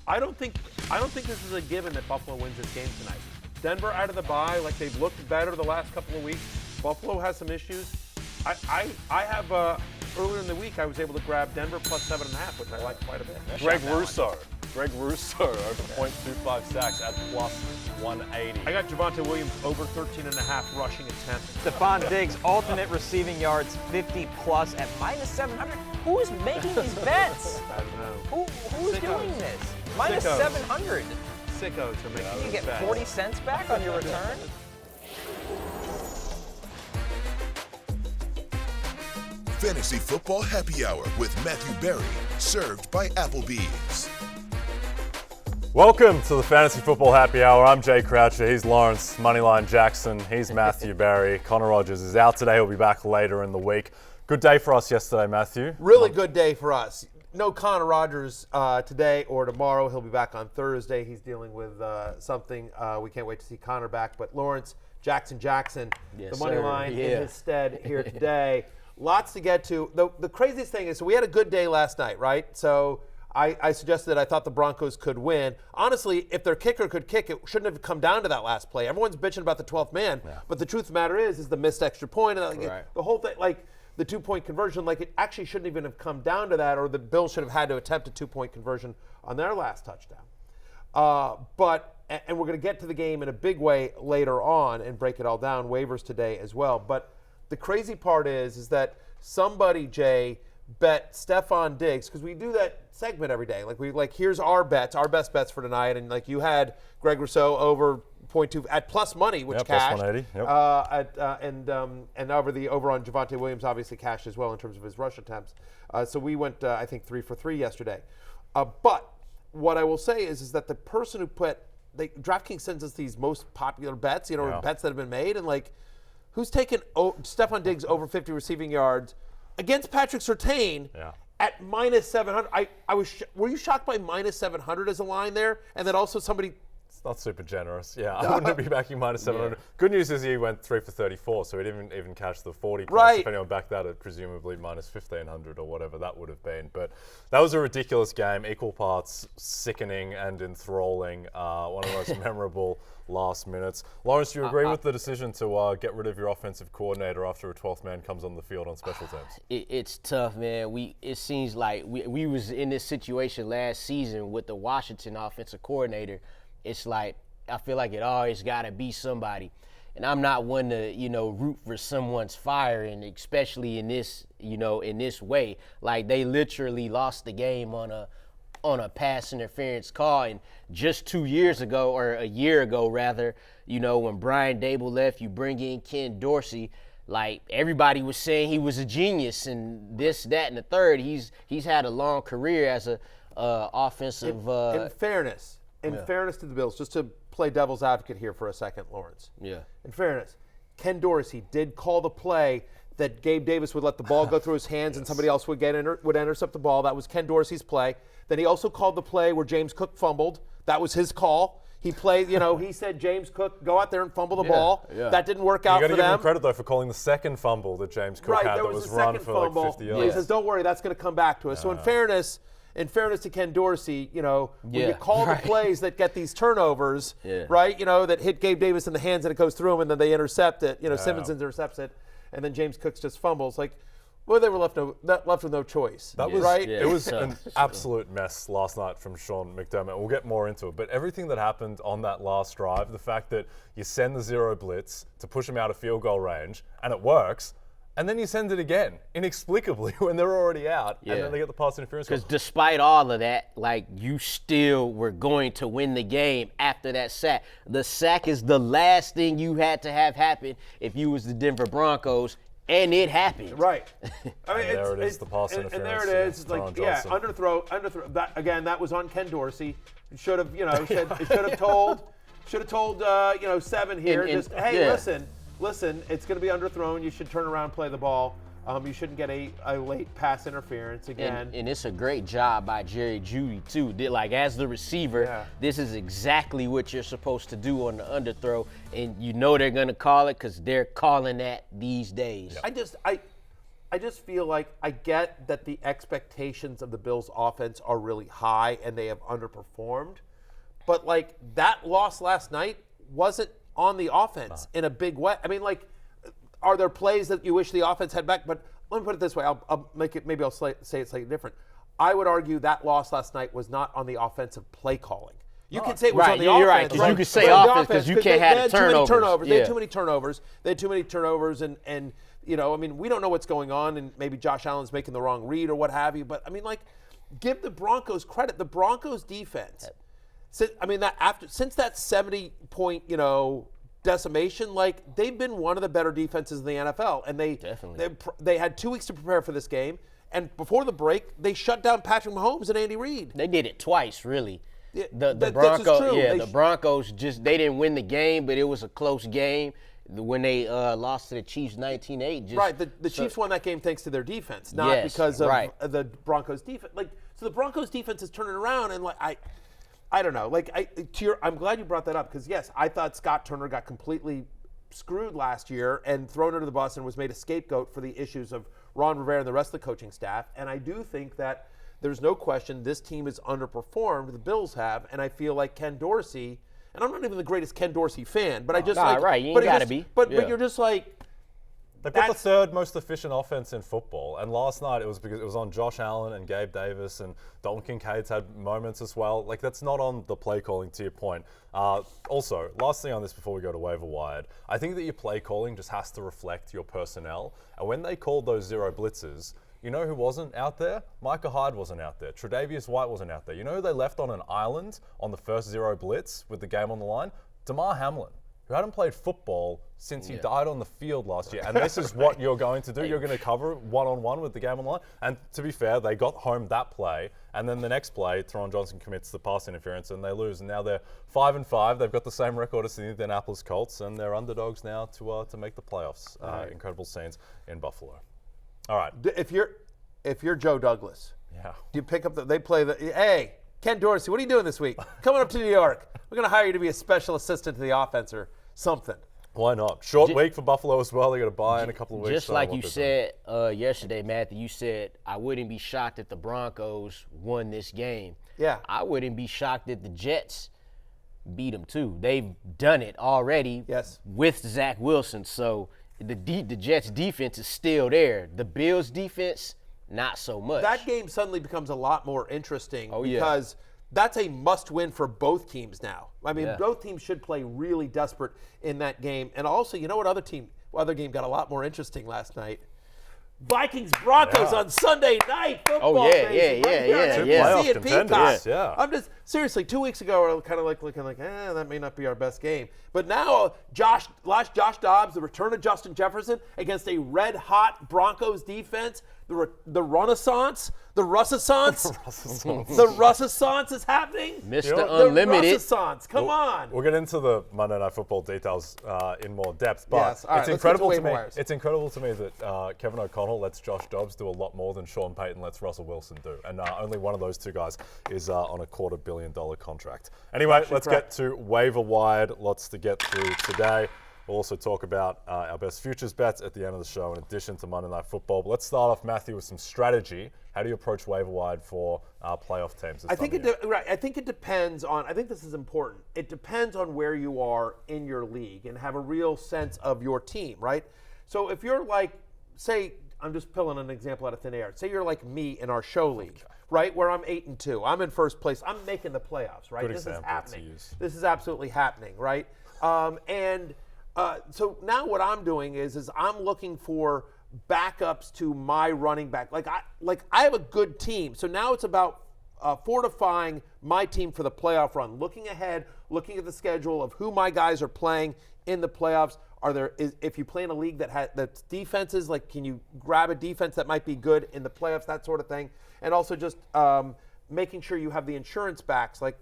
I don't think this is a given that Buffalo wins this game tonight. Denver out of the bye, like they've looked better the last couple of weeks. Buffalo has some issues. I have earlier in the week I was able to grab Denver plus 7.5, which I like quite a bit. Greg Russo over 0.25 sacks at plus 180. I got Javonte Williams over 13.5 rushing attempts. Stefon Diggs alternate receiving yards 50 plus at minus 700. Who is making these bets? I don't know. Who's doing this? Minus Sickos. 700. Sickos are making You get 40 cents back on your return? Fantasy Football Happy Hour with Matthew Berry, served by Applebee's. Welcome to the Fantasy Football Happy Hour. I'm Jay Croucher. He's Lawrence Moneyline Jackson. He's Matthew Berry. Connor Rogers is out today. He'll be back later in the week. Good day for us yesterday, Matthew. Really good day for us. No Connor Rogers today or tomorrow. He'll be back on Thursday. He's dealing with something. We can't wait to see Connor back. But Lawrence Jackson, yes, the money sir. line Yeah. in his stead here today. Lots to get to. The craziest thing is, so we had a good day last night, right? So I suggested that I thought the Broncos could win. Honestly, if their kicker could kick, it shouldn't have come down to that last play. Everyone's bitching about the 12th man, but the truth of the matter is the missed extra point. And the whole thing, like the 2-point conversion, like it actually shouldn't even have come down to that, or the Bills should have had to attempt a 2-point conversion on their last touchdown. And we're going to get to the game in a big way later on and break it all down. Waivers today as well. But the crazy part is that somebody, Jay, bet Stefon Diggs, because we do that segment every day. Here's our bets, our best bets for tonight, and you had Greg Rousseau over 0.2 at plus money, which cashed. Plus 180. Yep. And over on Javonte Williams obviously cashed as well in terms of his rush attempts. So we went I think 3 for 3 yesterday. But what I will say is that the person who DraftKings sends us these most popular bets, bets that have been made, and who's taken Stefon Diggs over 50 receiving yards against Patrick Surtain at minus 700? Were you shocked by minus 700 as a line there? And then also somebody. It's not super generous. Yeah, I wouldn't be backing minus 700. Good news is he went 3 for 34, so he didn't even catch the 40 plus. Right. If anyone backed that at presumably minus 1,500 or whatever that would have been. But that was a ridiculous game, equal parts sickening and enthralling. One of the most memorable last minutes. Lawrence, do you agree with the decision to get rid of your offensive coordinator after a 12th man comes on the field on special teams? It's tough, man. It seems like we was in this situation last season with the Washington offensive coordinator. It's like I feel like it always got to be somebody, and I'm not one to root for someone's firing, especially in this in this way. Like they literally lost the game on a pass interference call, and just 2 years ago, or a year ago rather, when Brian Dable left, you bring in Ken Dorsey. Like everybody was saying he was a genius and this, that, and the third. He's had a long career as a offensive. In fairness to the Bills, just to play devil's advocate here for a second, Lawrence. Yeah. In fairness, Ken Dorsey did call the play that Gabe Davis would let the ball go through his hands and somebody else would intercept the ball. That was Ken Dorsey's play. Then he also called the play where James Cook fumbled. That was his call. He played, he said, James Cook, go out there and fumble the ball. Yeah. That didn't work out for them. You got to give him credit, though, for calling the second fumble that James Cook had that was run for like 50 yards. He says, don't worry, that's going to come back to us. So in fairness to Ken Dorsey, when you call the plays that get these turnovers, right, that hit Gabe Davis in the hands and it goes through him and then they intercept it, Simmons intercepts it, and then James Cooks just fumbles. They were left with no choice. That was right. It was an absolute mess last night from Sean McDermott. We'll get more into it, but everything that happened on that last drive, the fact that you send the zero blitz to push them out of field goal range, and it works. And then you send it again, inexplicably, when they're already out, and then they get the pass interference. Because despite all of that, you still were going to win the game after that sack. The sack is the last thing you had to have happen if you was the Denver Broncos, and it happened. Right. I mean, there it is, the pass interference. And there it is. It's underthrow. That was on Ken Dorsey. It should have, should have told 7 here. Listen, it's going to be underthrown. You should turn around and play the ball. You shouldn't get a late pass interference again. And it's a great job by Jerry Jeudy, too. As the receiver, this is exactly what you're supposed to do on the underthrow. And they're going to call it because they're calling that these days. I I just feel like I get that the expectations of the Bills' offense are really high and they have underperformed, but like that loss last night wasn't on the offense in a big way. I mean, like, are there plays that you wish the offense had back? But let me put it this way: I'll make it. Maybe I'll say it slightly different. I would argue that loss last night was not on the offensive play calling. You can say it was on the offense. You're right, because you could say offense because you can't have turnovers. They had too many turnovers. They had too many turnovers, and you know, I mean, we don't know what's going on, and maybe Josh Allen's making the wrong read or what have you. But I mean, like, give the Broncos credit. The Broncos defense. Since that 70-point, decimation, like, they've been one of the better defenses in the NFL, and they had 2 weeks to prepare for this game, and before the break, they shut down Patrick Mahomes and Andy Reid. They did it twice, really. The Broncos they didn't win the game, but it was a close game. When they lost to the Chiefs 19-8. Right, the Chiefs won that game thanks to their defense, not because of the Broncos defense. Like, so the Broncos defense is turning around, and like I don't know. Like, I'm glad you brought that up because yes, I thought Scott Turner got completely screwed last year and thrown under the bus and was made a scapegoat for the issues of Ron Rivera and the rest of the coaching staff. And I do think that there's no question this team has underperformed. The Bills have, and I feel like Ken Dorsey. And I'm not even the greatest Ken Dorsey fan, but I just right. You ain't gotta be. But you're just like. They've got the third most efficient offense in football, and last night it was because it was on Josh Allen and Gabe Davis, and Dalton Kincaid's had moments as well. Like, that's not on the play calling, to your point. Also, last thing on this before we go to waiver wire, I think that your play calling just has to reflect your personnel. And when they called those zero blitzes, you know who wasn't out there? Micah Hyde wasn't out there. Tre'Davious White wasn't out there. You know who they left on an island on the first zero blitz with the game on the line? Damar Hamlin, who hadn't played football since he died on the field last year. And this is what you're going to do. You're going to cover one-on-one with the game on the line. And to be fair, they got home that play. And then the next play, Teron Johnson commits the pass interference and they lose. And now they're 5-5. They've got the same record as the Indianapolis Colts. And they're underdogs now to make the playoffs. Incredible scenes in Buffalo. All right. If you're Joe Douglas, do you pick up hey, Ken Dorsey, what are you doing this week? Coming up to New York. We're going to hire you to be a special assistant to the offense or something. Why not? Short week for Buffalo as well. They got to buy in a couple of weeks. Just like you said yesterday, Matthew, you said, I wouldn't be shocked if the Broncos won this game. Yeah. I wouldn't be shocked if the Jets beat them too. They've done it already with Zach Wilson. So the Jets defense is still there. The Bills defense, not so much. That game suddenly becomes a lot more interesting because that's a must-win for both teams now. I mean, both teams should play really desperate in that game. And also, you know what other game got a lot more interesting last night? Vikings-Broncos on Sunday night football. Playoff contenders. I'm just seriously 2 weeks ago we're kind of like looking like that may not be our best game, but now Josh Dobbs, the return of Justin Jefferson against a red hot Broncos defense, the Renaissance is happening. Mr. Unlimited. The Renaissance, come on. We'll get into the Monday Night Football details in more depth, but it's incredible to me. It's incredible to me that Kevin O'Connell lets Josh Dobbs do a lot more than Sean Payton lets Russell Wilson do, and only one of those two guys is on a $250 million contract. Anyway, let's get to waiver wire. Lots to get through today. We'll also talk about our best futures bets at the end of the show in addition to Monday Night Football. But let's start off, Matthew, with some strategy. How do you approach waiver wire for playoff teams? I think it depends on, I think this is important. It depends on where you are in your league and have a real sense of your team, right? So if you're like, say, I'm just pulling an example out of thin air. Say you're like me in our show league, right, where I'm 8-2. I'm in first place. I'm making the playoffs, right? Good This is example happening. to use. This is absolutely happening, right? So now what I'm doing is I'm looking for backups to my running back. Like I have a good team. So now it's about fortifying my team for the playoff run. Looking ahead, looking at the schedule of who my guys are playing in the playoffs. If you play in a league that's defenses, like can you grab a defense that might be good in the playoffs, that sort of thing. And also just making sure you have the insurance backs. Like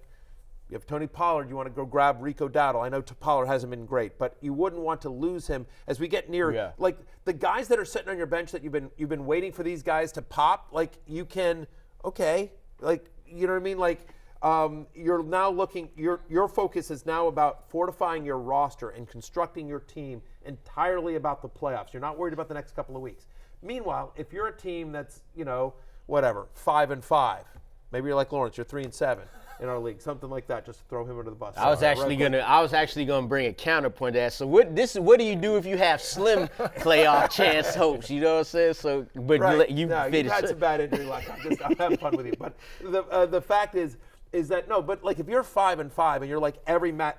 you have Tony Pollard, you want to go grab Rico Dowdle. I know Pollard hasn't been great, but you wouldn't want to lose him as we get near. Like the guys that are sitting on your bench that you've been waiting for these guys to pop. Like you can, like you know what I mean. Like you're now looking. Your focus is now about fortifying your roster and constructing your team entirely about the playoffs. You're not worried about the next couple of weeks Meanwhile, if you're a team that's, whatever, 5-5, maybe you're like Lawrence, you're 3-7 in our league, something like that. Just throw him under the bus. I was actually gonna bring a counterpoint to that. So what do you do if you have slim playoff chance hopes? You know what I'm saying? So, but Right. you No, finish. you've had some bad injury luck. I'm having fun with you. But the fact is that no. But like if you're 5-5 and you're like every match,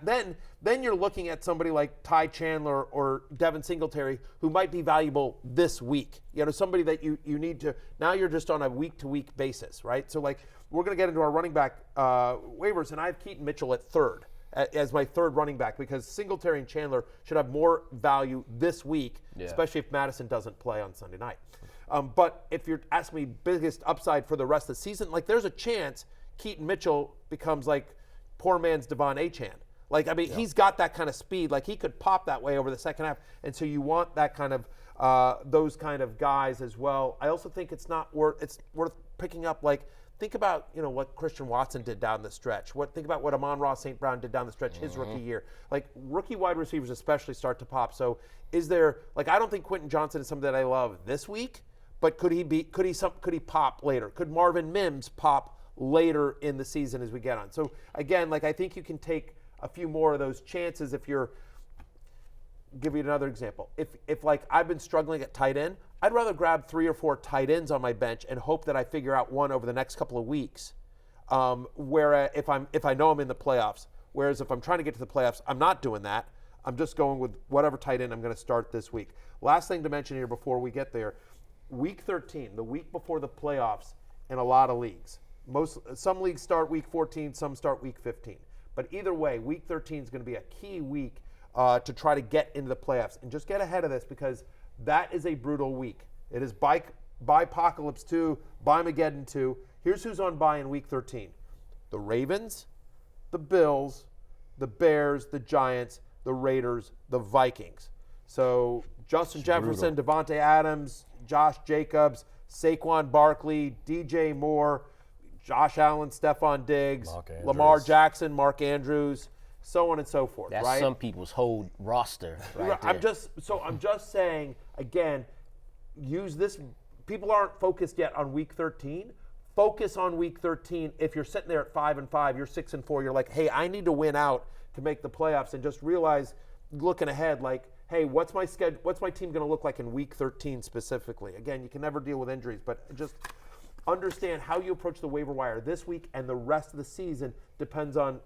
then you're looking at somebody like Chandler or Devin Singletary who might be valuable this week. Somebody that you need to. Now you're just on a week-to-week basis, right? So like we're going to get into our running back waivers, and I have Keaton Mitchell at third as my third running back because Singletary and Chandler should have more value this week, especially if Madison doesn't play on Sunday night. But if you're asking me biggest upside for the rest of the season, like there's a chance Keaton Mitchell becomes like poor man's Devon Achane. Like, I mean, he's got that kind of speed. Like, he could pop that way over the second half. And so you want that kind of, those kind of guys as well. I also think it's worth picking up, like, think about, what Christian Watson did down the stretch. Think about what Amon-Ra St. Brown did down the stretch his rookie year. Like, rookie wide receivers especially start to pop. So is there, like, I don't think Quentin Johnston is something that I love this week, but could he pop later? Could Marvin Mims pop later in the season as we get on? So, again, like, I think you can take a few more of those chances if you're give you another example. If like I've been struggling at tight end, I'd rather grab 3 or 4 tight ends on my bench and hope that I figure out one over the next couple of weeks. Where if I know I'm in the playoffs, whereas if I'm trying to get to the playoffs, I'm not doing that. I'm just going with whatever tight end I'm going to start this week. Last thing to mention here before we get there, week 13, the week before the playoffs in a lot of leagues. Some leagues start week 14, some start week 15. But either way, week 13 is going to be a key week to try to get into the playoffs. And just get ahead of this because that is a brutal week. It is Bye-Apocalypse 2, Bye-Mageddon 2. Here's who's on bye in week 13. The Ravens, the Bills, the Bears, the Giants, the Raiders, the Vikings. So Justin Jefferson, Devontae Adams, Josh Jacobs, Saquon Barkley, DJ Moore, Josh Allen, Stefon Diggs, Lamar Jackson, Mark Andrews, so on and so forth. That's right? some people's whole roster right there. I'm just saying, again, use this. People aren't focused yet on week 13. Focus on week 13. If you're sitting there at 5-5, you're 6-4, you're like, hey, I need to win out to make the playoffs, and just realize, looking ahead, like, hey, what's my schedule? What's my team going to look like in week 13 specifically? Again, you can never deal with injuries, but just understand how you approach the waiver wire this week and the rest of the season depends on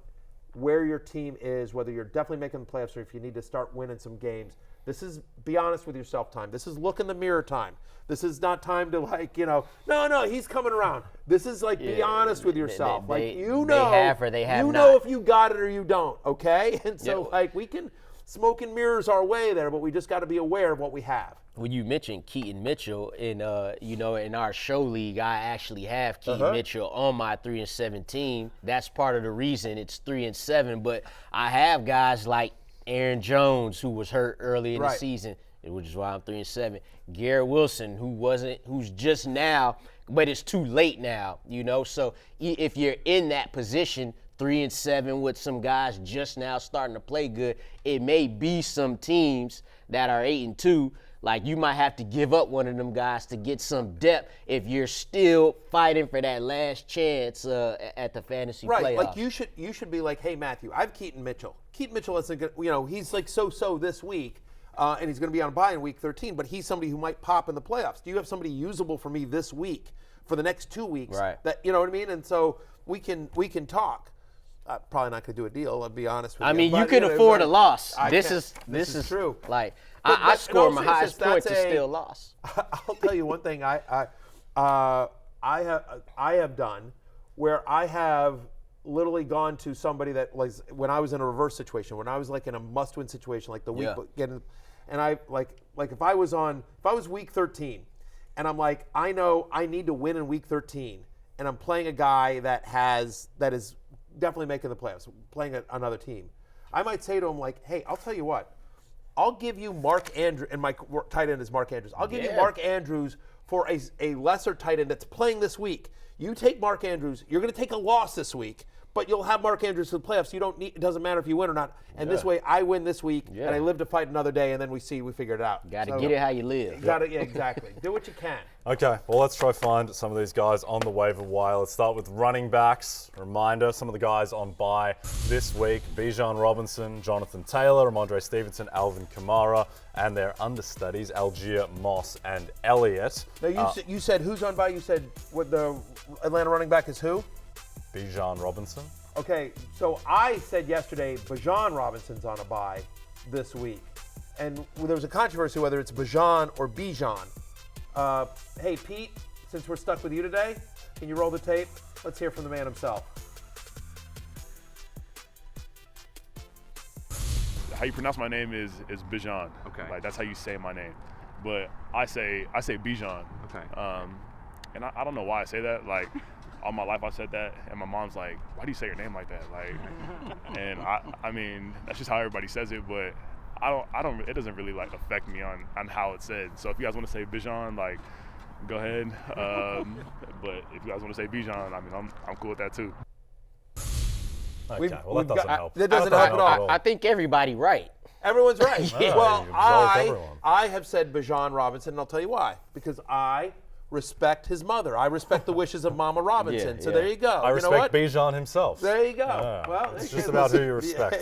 where your team is, whether you're definitely making the playoffs or if you need to start winning some games. This is be honest with yourself time. This is look in the mirror time. This is not time to like, no, he's coming around. This is like be honest with yourself. They know if you got it or you don't, okay? And so like we can smoke and mirrors our way there, but we just got to be aware of what we have. When you mentioned Keaton Mitchell in in our show league, I actually have Keaton Mitchell on my 3-7 team. That's part of the reason it's 3-7. But I have guys like Aaron Jones, who was hurt early in the season, which is why I'm 3-7. Garrett Wilson, who's just now, but it's too late now, So if you're in that position, 3-7 with some guys just now starting to play good, it may be some teams that are 8-2. Like you might have to give up one of them guys to get some depth if you're still fighting for that last chance at the fantasy playoffs. Right, like you should be like, hey Matthew, I have Keaton Mitchell. Keaton Mitchell isn't good, he's like so this week, and he's going to be on bye in week 13. But he's somebody who might pop in the playoffs. Do you have somebody usable for me this week for the next 2 weeks? Right. That you know what I mean? And so we can talk. Probably not going to do a deal. I'll be honest with you. I mean, you can afford a loss. This is true. Like I scored my highest points and still lost. I'll tell you one thing. I have done where I have literally gone to somebody that was when I was in a reverse situation, when I was like in a must-win situation, like the week getting, and I like if I was week 13, and I'm like I know I need to win in week 13, and I'm playing a guy that is definitely making the playoffs, playing another team. I might say to him like, hey, I'll tell you what, I'll give you Mark Andrews, and my tight end is Mark Andrews. I'll give you Mark Andrews for a lesser tight end that's playing this week. You take Mark Andrews, you're going to take a loss this week, but you'll have Mark Andrews for the playoffs. You don't need. It doesn't matter if you win or not. And this way, I win this week, and I live to fight another day, and then we figure it out. Got to get it how you live. Got it. Yeah, exactly. Do what you can. Okay, well, let's try find some of these guys on the waiver wire. Let's start with running backs. Reminder, some of the guys on bye this week: Bijan Robinson, Jonathan Taylor, Ramondre Stevenson, Alvin Kamara, and their understudies, Algier, Moss, and Elliott. Now, you said who's on bye? You said what the Atlanta running back is who? Bijan Robinson. Okay, so I said yesterday Bijan Robinson's on a bye this week. And there was a controversy whether it's Bijan or Bijan. Hey, Pete, since we're stuck with you today, can you roll the tape? Let's hear from the man himself. How you pronounce my name is Bijan. Okay. Like, that's how you say my name. But I say Bijan. Okay. And I don't know why I say that. Like, all my life I said that, and my mom's like, "Why do you say your name like that?" Like, and I mean, that's just how everybody says it. But I don't. It doesn't really like affect me on how it's said. So if you guys want to say Bijan, like, go ahead. But if you guys want to say Bijan, I mean, I'm cool with that too. Okay, well, that doesn't help. That doesn't help at all. I think everybody right. Everyone's right. Yeah, Well, you absolved everyone. I have said Bijan Robinson, and I'll tell you why. Because I respect his mother. I respect the wishes of Mama Robinson. So there you go. I respect Bijan himself. There you go. Yeah. Well, it's just about who you respect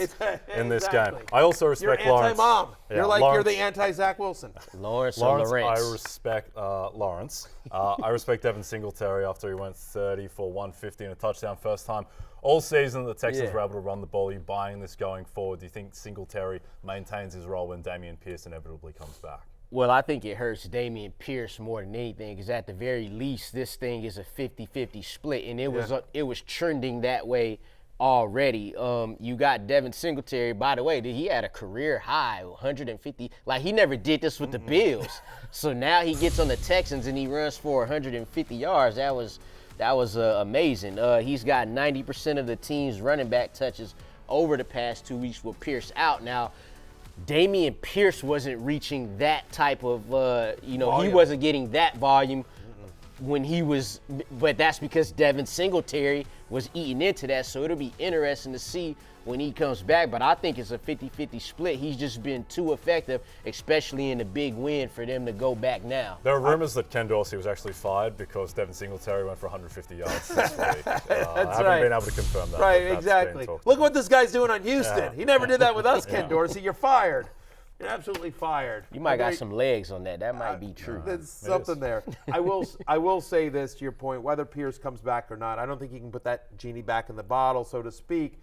in this game. exactly. I also respect You're Lawrence. anti-mom. Yeah, You're like Lawrence. you're the anti-Zach Wilson. Lawrence or Lawrence, Lawrence. I respect Lawrence. I respect Devin Singletary after he went 30 for 150 and a touchdown first time all season. The Texans were able to run the ball. Are you buying this going forward? Do you think Singletary maintains his role when Dameon Pierce inevitably comes back? Well, I think it hurts Dameon Pierce more than anything because at the very least, this thing is a 50-50 split, and it was trending that way already. You got Devin Singletary, by the way, he had a career high, 150. Like, he never did this with the Bills. So now he gets on the Texans and he runs for 150 yards. That was amazing. He's got 90% of the team's running back touches over the past 2 weeks with Pierce out. Now, Dameon Pierce wasn't reaching that type of, he wasn't getting that volume when he was, but that's because Devin Singletary was eating into that. So it'll be interesting to see when he comes back. But I think it's a 50-50 split. He's just been too effective, especially in the big win, for them to go back now. There are rumors that Ken Dorsey was actually fired because Devin Singletary went for 150 yards this week. I haven't been able to confirm that. Right, but that's exactly. been talked Look about. what this guy's doing on Houston. Yeah. He never did that with us, Ken Dorsey. You're fired. You're absolutely fired. You might got some legs on that. That might be true. There's something there. I will say this to your point, whether Pierce comes back or not, I don't think you can put that genie back in the bottle, so to speak.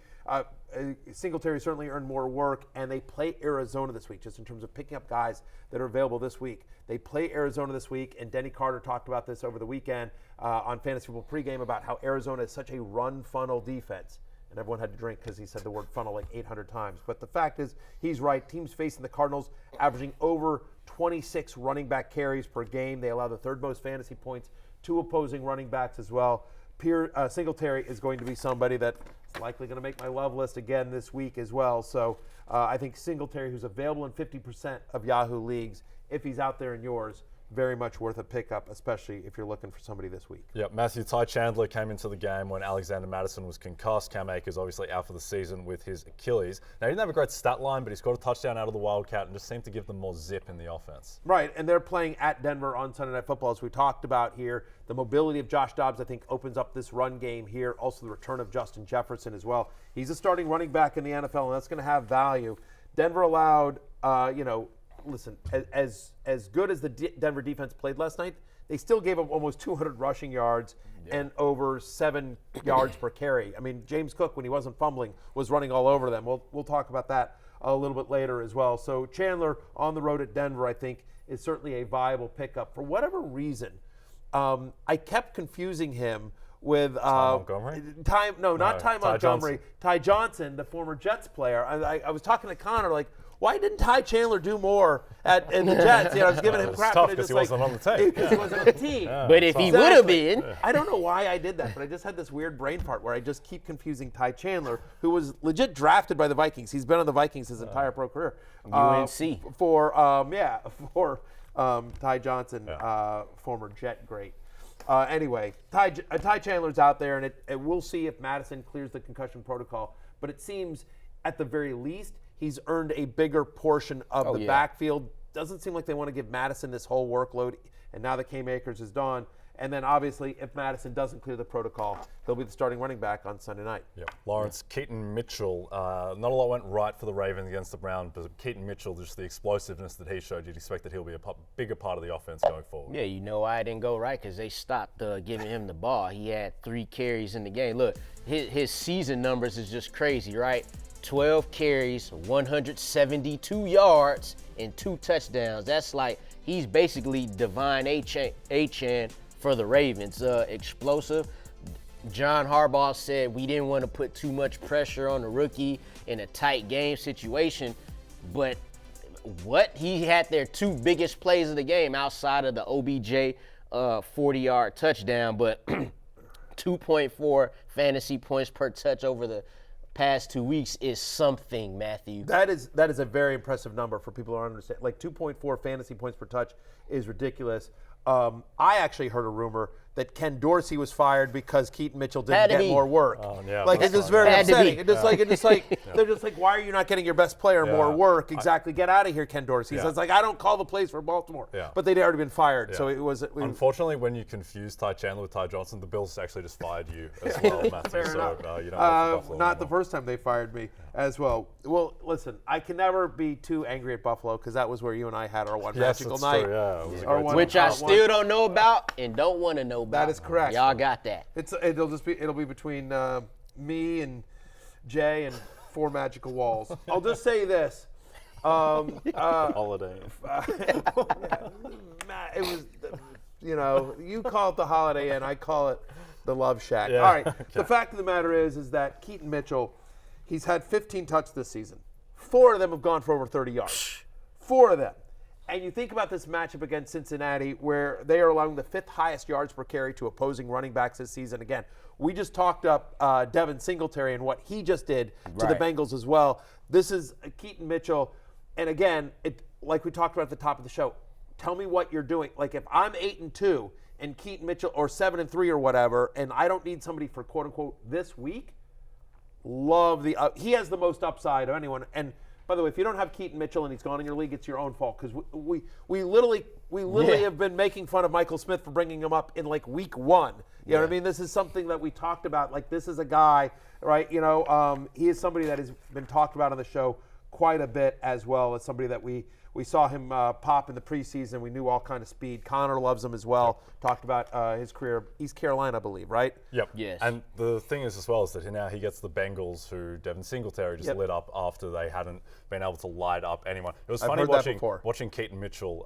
Singletary certainly earned more work, and they play Arizona this week, just in terms of picking up guys that are available this week. They play Arizona this week, and Denny Carter talked about this over the weekend on Fantasy Football Pregame about how Arizona is such a run funnel defense. And everyone had to drink because he said the word funnel like 800 times. But the fact is, he's right. Teams facing the Cardinals averaging over 26 running back carries per game. They allow the third most fantasy points to opposing running backs as well. Singletary is going to be somebody that's likely going to make my love list again this week as well. So I think Singletary, who's available in 50% of Yahoo leagues, if he's out there in yours, very much worth a pickup, especially if you're looking for somebody this week. Yeah, Matthew, Ty Chandler came into the game when Alexander Mattison was concussed. Cam Akers obviously out for the season with his Achilles. Now, he didn't have a great stat line, but he scored a touchdown out of the Wildcat and just seemed to give them more zip in the offense. Right, and they're playing at Denver on Sunday Night Football, as we talked about here. The mobility of Josh Dobbs, I think, opens up this run game here. Also, the return of Justin Jefferson as well. He's a starting running back in the NFL, and that's going to have value. Denver allowed, listen, as good as the Denver defense played last night, they still gave up almost 200 rushing yards and over 7 yards per carry. I mean, James Cook, when he wasn't fumbling, was running all over them. We'll talk about that a little bit later as well. So Chandler on the road at Denver, I think, is certainly a viable pickup. For whatever reason, I kept confusing him with Montgomery? Ty Montgomery. Johnson. Ty Johnson, the former Jets player. I was talking to Connor, like, why didn't Ty Chandler do more in the Jets? I was giving him crap. It's tough but because he wasn't on the team. Because he wasn't on the team. But if he would have been. I don't know why I did that, but I just had this weird brain fart where I just keep confusing Ty Chandler, who was legit drafted by the Vikings. He's been on the Vikings his entire pro career. UNC. For Ty Johnson, former Jet great. Anyway, Ty Chandler's out there, and we'll see if Madison clears the concussion protocol. But it seems, at the very least, he's earned a bigger portion of the backfield. Doesn't seem like they want to give Madison this whole workload, and now that Cam Akers is gone. And then, obviously, if Madison doesn't clear the protocol, he'll be the starting running back on Sunday night. Yep. Lawrence, Keaton Mitchell, not a lot went right for the Ravens against the Browns, but Keaton Mitchell, just the explosiveness that he showed, you'd expect that he'll be a bigger part of the offense going forward. Yeah, you know why it didn't go right? Because they stopped giving him the ball. He had 3 carries in the game. Look, his season numbers is just crazy, right? 12 carries, 172 yards, and 2 touchdowns. That's like he's basically Divine Achane for the Ravens. Explosive. John Harbaugh said we didn't want to put too much pressure on the rookie in a tight game situation, but he had their 2 biggest plays of the game outside of the OBJ 40-yard touchdown, but 2.4 fantasy points per touch over the past 2 weeks is something, Matthew. That is a very impressive number for people who understand. Like 2.4 fantasy points per touch is ridiculous. I actually heard a rumor that Ken Dorsey was fired because Keaton Mitchell didn't get more work. Oh, yeah, like it's just very upsetting. It's just like they're just like, why are you not getting your best player more work? Exactly. Get out of here, Ken Dorsey. So it's like, I don't call the plays for Baltimore. Yeah. But they'd already been fired. Yeah. So it was. Unfortunately, when you confuse Ty Chandler with Ty Johnson, the Bills actually just fired you as well, Matthew. Fair so enough. you don't have Buffalo not the anymore. first time they fired me as well. Well, listen, I can never be too angry at Buffalo because that was where you and I had our one magical that's night. true, yeah. It was a Our great one- Which I one- still don't know about and don't want to know about. That is correct. Y'all got that. It'll be between me and Jay and 4 magical walls. I'll just say this. Holiday. It was, you call it the Holiday Inn, I call it the Love Shack. Yeah. All right. The fact of the matter is that Keaton Mitchell, he's had 15 touches this season. 4 of them have gone for over 30 yards. 4 of them. And you think about this matchup against Cincinnati, where they are allowing the 5th highest yards per carry to opposing running backs this season. Again, we just talked up Devin Singletary and what he just did to the Bengals as well. This is Keaton Mitchell. And again, like we talked about at the top of the show, tell me what you're doing. Like if I'm 8-2 and Keaton Mitchell, or 7-3 or whatever, and I don't need somebody for quote unquote this week, he has the most upside of anyone. And by the way, if you don't have Keaton Mitchell and he's gone in your league, it's your own fault, because we literally have been making fun of Michael Smith for bringing him up in like week 1. You know what I mean? This is something that we talked about. Like, this is a guy, right? He is somebody that has been talked about on the show quite a bit, as well as somebody that we saw him pop in the preseason. We knew all kind of speed. Connor loves him as well. Talked about his career, East Carolina, I believe, right? Yep. Yes. And the thing is as well is that now he gets the Bengals, who Devin Singletary just lit up after they hadn't been able to light up anyone. It was funny watching Keaton Mitchell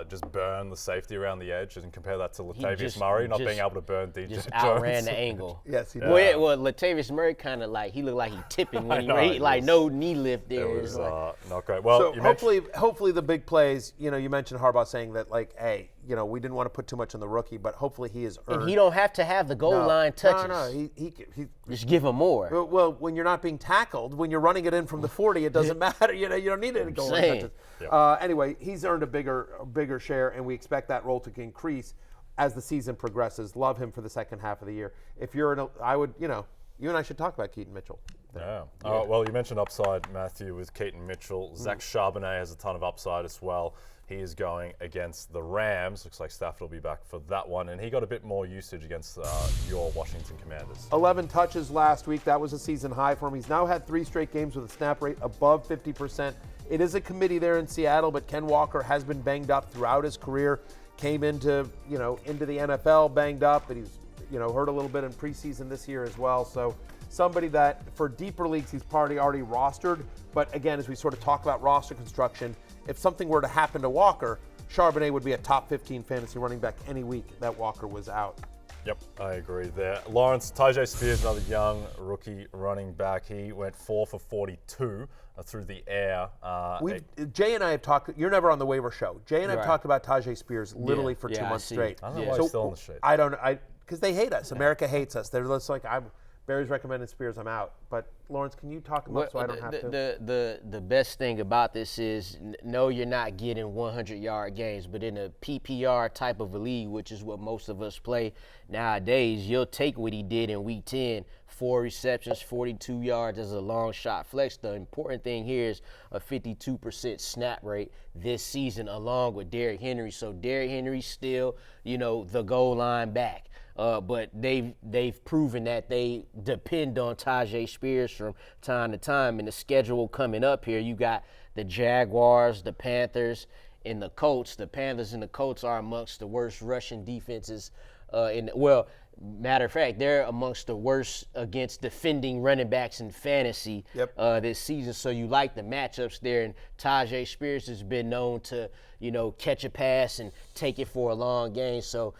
just burn the safety around the edge and compare that to Latavius Murray not being able to burn DJ just Jones. outran the angle. Yes, he did. Well, Latavius Murray kind of he looked like he tipping when he like no knee lift there. It was like, not great. Well, so hopefully the big plays. You mentioned Harbaugh saying that, like, hey, we didn't want to put too much on the rookie, but hopefully he is earned. And he don't have to have the goal line touches. No, he just give him more. Well, when you're not being tackled, when you're running it in from the 40, it doesn't matter. You don't need any goal line touches. Yep. Anyway, he's earned a bigger share, and we expect that role to increase as the season progresses. Love him for the second half of the year. If you're you and I should talk about Keaton Mitchell. Yeah. Well, you mentioned upside, Matthew, with Keaton Mitchell. Zach Charbonnet has a ton of upside as well. He is going against the Rams. Looks like Stafford will be back for that one. And he got a bit more usage against your Washington Commanders. 11 touches last week. That was a season high for him. He's now had 3 straight games with a snap rate above 50%. It is a committee there in Seattle, but Ken Walker has been banged up throughout his career. Came into the NFL banged up, and he's hurt a little bit in preseason this year as well. So somebody that for deeper leagues he's already rostered. But again, as we sort of talk about roster construction, if something were to happen to Walker, Charbonnet would be a top 15 fantasy running back any week that Walker was out. Yep, I agree there. Lawrence, Tyjae Spears, another young rookie running back. He went 4 for 42 through the air. Jay and I have talked. You're never on the waiver show. Jay and I have talked about Tyjae Spears literally for 2 months straight. I don't know why he's still on the street. I don't. Because they hate us. America hates us. They're just like, Barry's recommending Spears, I'm out. But Lawrence, can you talk him up so I don't have to? The best thing about this is, no, you're not getting 100-yard games, but in a PPR type of a league, which is what most of us play nowadays, you'll take what he did in Week 10, 4 receptions, 42 yards as a long shot flex. The important thing here is a 52% snap rate this season, along with Derrick Henry. So Derrick Henry's still, the goal line back. But they've proven that they depend on Tyjae Spears from time to time. And the schedule coming up here, you got the Jaguars, the Panthers, and the Colts. The Panthers and the Colts are amongst the worst rushing defenses. Matter of fact, they're amongst the worst against defending running backs in fantasy this season. So you like the matchups there. And Tyjae Spears has been known to, catch a pass and take it for a long game. So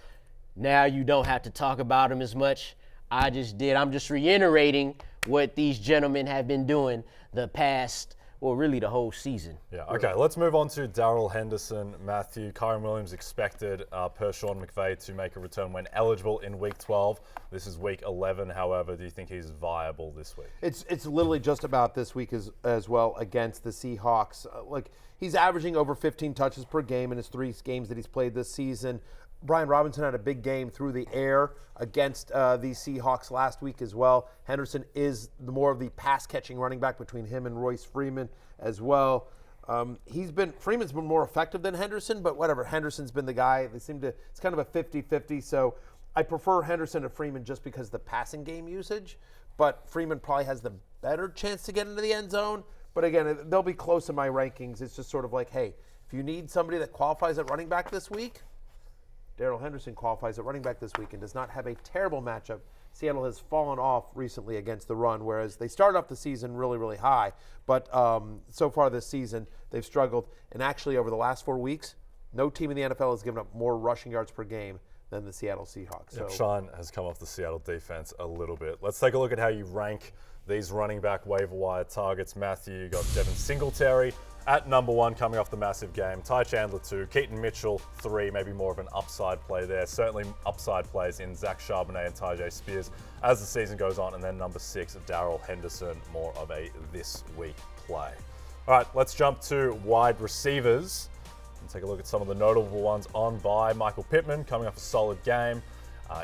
now you don't have to talk about him as much. I'm just reiterating what these gentlemen have been doing the past, really the whole season. Yeah, okay, let's move on to Darrell Henderson. Matthew, Kyren Williams expected per Sean McVay to make a return when eligible in Week 12. This is Week 11, however. Do you think he's viable this week? It's literally just about this week as well against the Seahawks. He's averaging over 15 touches per game in his 3 games that he's played this season. Brian Robinson had a big game through the air against the Seahawks last week as well. Henderson is more of the pass-catching running back between him and Royce Freeman as well. Freeman's been more effective than Henderson, but whatever. Henderson's been the guy. It's kind of a 50-50. So I prefer Henderson to Freeman just because of the passing game usage. But Freeman probably has the better chance to get into the end zone. But again, they'll be close in my rankings. It's just sort of like, hey, if you need somebody that qualifies at running back this week, Darrell Henderson qualifies at running back this week and does not have a terrible matchup. Seattle has fallen off recently against the run, whereas they started off the season really, really high. But so far this season, they've struggled. And actually, over the last 4 weeks, no team in the NFL has given up more rushing yards per game than the Seattle Seahawks. So Sean has come off the Seattle defense a little bit. Let's take a look at how you rank these running back waiver wire targets. Matthew, you got Devin Singletary at number 1 coming off the massive game. Ty Chandler 2, Keaton Mitchell 3, maybe more of an upside play there. Certainly upside plays in Zach Charbonnet and Tyjae Spears as the season goes on. And then number 6, Darrell Henderson, more of a this week play. All right, let's jump to wide receivers and take a look at some of the notable ones on bye. Michael Pittman coming off a solid game.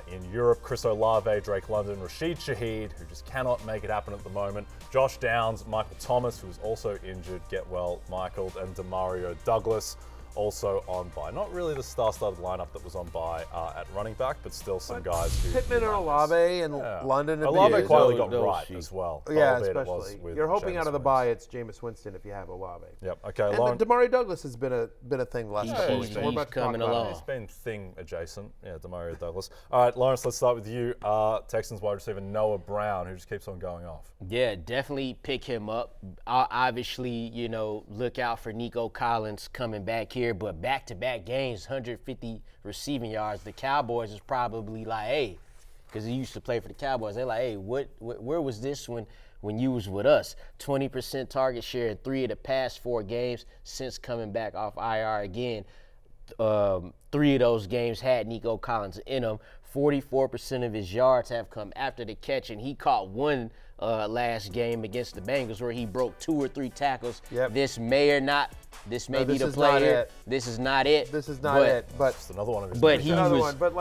In Europe, Chris Olave, Drake London, Rashid Shaheed, who just cannot make it happen at the moment, Josh Downs, Michael Thomas, who's also injured, get well, Michael, and Demario Douglas, also on bye. Not really the star-studded lineup that was on bye at running back, but still some guys who... Pittman and Olave and London. Olave quietly got right as well. Yeah, especially. You're hoping out of the bye it's Jameis Winston if you have Olave. Yep, okay. And Demario Douglas has been a thing the last couple of weeks. He's coming along. He's been thing adjacent. Yeah, Demario Douglas. All right, Lawrence, let's start with you. Texans wide receiver Noah Brown, who just keeps on going off. Yeah, definitely pick him up. Obviously, look out for Nico Collins coming back here, but back-to-back games, 150 receiving yards. The Cowboys is probably like, hey, because he used to play for the Cowboys. They're like, hey, where was this when you was with us? 20% target share in 3 of the past 4 games since coming back off IR again. 3 of those games had Nico Collins in them. 44% of his yards have come after the catch, and he caught one last game against the Bengals where he broke 2 or 3 tackles. Yep. This may be the player. This is not it. This is not it. But just another one of his. But he another was. one. But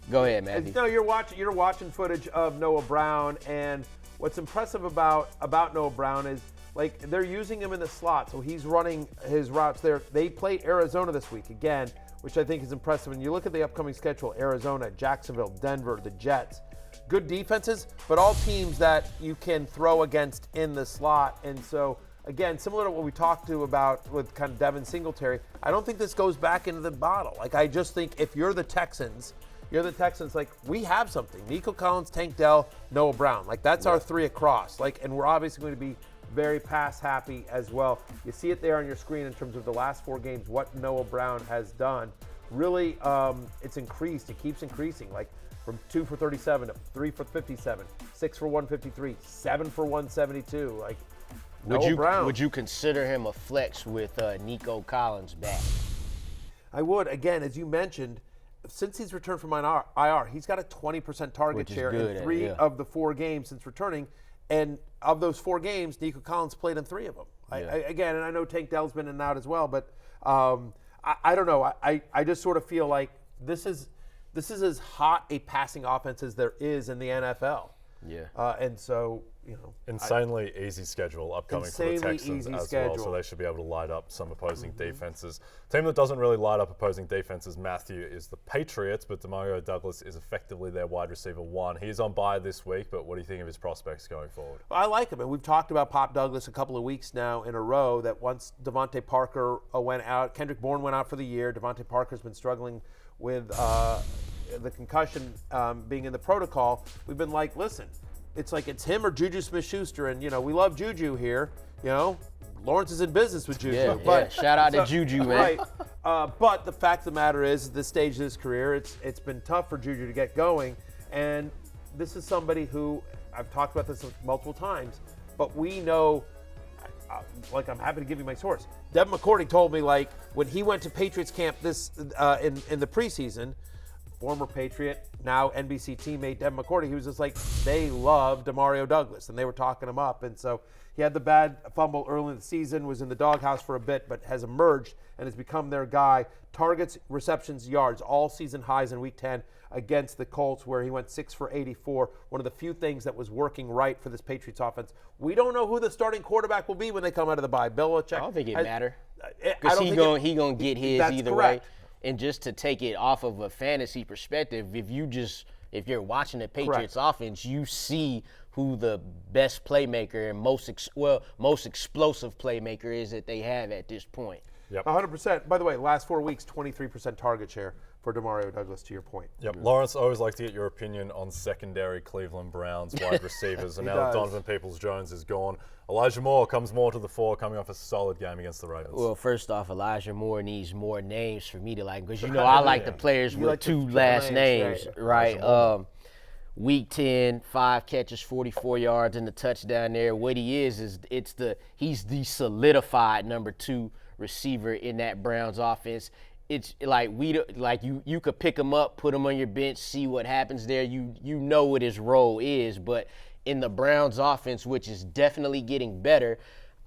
Go ahead, Matthew. No, you're watching footage of Noah Brown, and what's impressive about Noah Brown is they're using him in the slot, so he's running his routes there. They play Arizona this week again, which I think is impressive. And you look at the upcoming schedule: Arizona, Jacksonville, Denver, the Jets. Good defenses, but all teams that you can throw against in the slot. And so, again, similar to what we talked about with kind of Devin Singletary, I don't think this goes back into the bottle. I just think if you're the Texans, we have something. Nico Collins, Tank Dell, Noah Brown. That's our 3 across. And we're obviously going to be very pass happy as well. You see it there on your screen in terms of the last 4 games, what Noah Brown has done. Really, it's increased. It keeps increasing. From 2 for 37 to 3 for 57, 6 for 153, 7 for 172. Would you consider him a flex with Nico Collins back? I would. Again, as you mentioned, since he's returned from IR, he's got a 20% target Which is share good, in 3 yeah. of the 4 games since returning. And of those 4 games, Nico Collins played in 3 of them. Again, and I know Tank Dell's been in and out as well, but I don't know. I just sort of feel like this is as hot a passing offense as there is in the NFL. Yeah. And so, Insanely easy schedule upcoming for the Insanely Texans easy as schedule. well, so they should be able to light up some opposing defenses. Team that doesn't really light up opposing defenses, Matthew, is the Patriots, but Demario Douglas is effectively their wide receiver 1. He's on bye this week, but what do you think of his prospects going forward? Well, I like him, and we've talked about Pop Douglas a couple of weeks now in a row, that once Devontae Parker went out, Kendrick Bourne went out for the year, Devontae Parker's been struggling with the concussion being in the protocol. We've been like, listen, it's him or Juju Smith-Schuster, and we love Juju here. Lawrence is in business with Juju. Yeah, shout out to Juju, man. Right. But the fact of the matter is, at this stage of his career, it's been tough for Juju to get going. And this is somebody who, I've talked about this multiple times, but we know, I'm happy to give you my source. Devin McCourty told me, when he went to Patriots camp this in the preseason, former Patriot, now NBC teammate Devin McCourty, he was just like, they love Demario Douglas, and they were talking him up. And so he had the bad fumble early in the season, was in the doghouse for a bit, but has emerged and has become their guy. Targets, receptions, yards, all season highs in Week 10 against the Colts, where he went 6 for 84. One of the few things that was working right for this Patriots offense. We don't know who the starting quarterback will be when they come out of the bye. Belichick. I don't think it matter. Because He gonna get his either correct. way. And just to take it off of a fantasy perspective, if you're watching the Patriots offense, you see who the best playmaker and most explosive playmaker is that they have at this point. Yep. 100%. By the way, last 4 weeks, 23% target share for Demario Douglas, to your point. Yep. Lawrence, I always like to get your opinion on secondary Cleveland Browns wide receivers. And now that Donovan Peoples-Jones is gone, Elijah Moore comes more to the fore, coming off a solid game against the Ravens. Well, first off, Elijah Moore needs more names for me to like, because I like the players with like 2 last names, right? Week 10, 5 catches, 44 yards, and the touchdown there. What he is he's the solidified number 2 receiver in that Browns offense. It's like you could pick him up, put him on your bench, see what happens there. You know what his role is, but in the Browns offense, which is definitely getting better,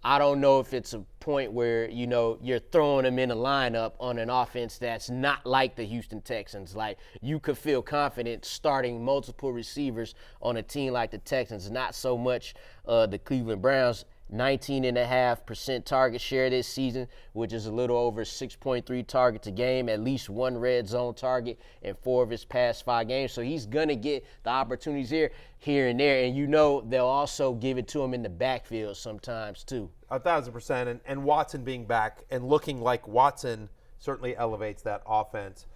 I don't know if it's a point where, you're throwing him in a lineup on an offense that's not like the Houston Texans. Like, you could feel confident starting multiple receivers on a team like the Texans, not so much the Cleveland Browns. 19.5% target share this season, which is a little over 6.3 targets a game, at least 1 red zone target in 4 of his past 5 games. So he's going to get the opportunities here and there. And they'll also give it to him in the backfield sometimes too. 1,000%. And Watson being back and looking like Watson certainly elevates that offense.